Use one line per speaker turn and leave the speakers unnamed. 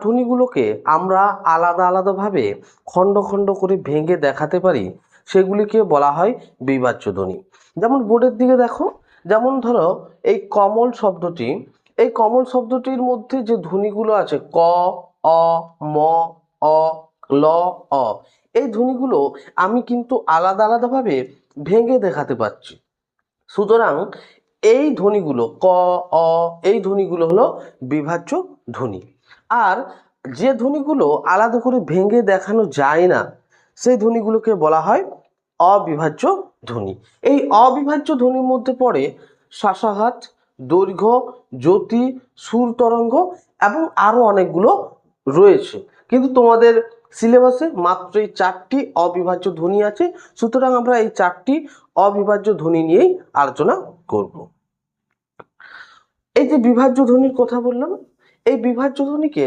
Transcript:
ধ্বনিগুলোকে আমরা আলাদা আলাদাভাবে খণ্ড খণ্ড করে ভেঙে দেখাতে পারি, সেগুলিকে বলা হয় বিভাজ্য ধ্বনি। যেমন বোর্ডের দিকে দেখো, যেমন ধরো এই কমল শব্দটি, এই কমল শব্দটির মধ্যে যে ধ্বনিগুলো আছে ক, অ, ম, অ, ল, অ, এই ধ্বনিগুলো আমি কিন্তু আলাদা আলাদাভাবে ভেঙে দেখাতে পারছি। সুতরাং এই ধ্বনিগুলো ক, অ, এই ধ্বনিগুলো হলো বিভাজ্য ধ্বনি। আর যে ধ্বনিগুলো আলাদা করে ভেঙে দেখানো যায় না, সেই ধ্বনিগুলোকে বলা হয় অবিভাজ্য ধ্বনি। এই অবিভাজ্য ধ্বনির মধ্যে পড়ে শ্বাসাঘাত, দৈর্ঘ্য, জ্যোতি, সুর তরঙ্গ এবং আরো অনেকগুলো রয়েছে। কিন্তু তোমাদের সিলেবাসে মাত্র এই 4টি অবিভাজ্য ধ্বনি আছে, সুতরাং আমরা এই 4টি অবিভাজ্য ধ্বনি নিয়েই আলোচনা করব। এই যে বিভাজ্য ধ্বনির কথা বললাম, এই বিভাজ্য ধ্বনিকে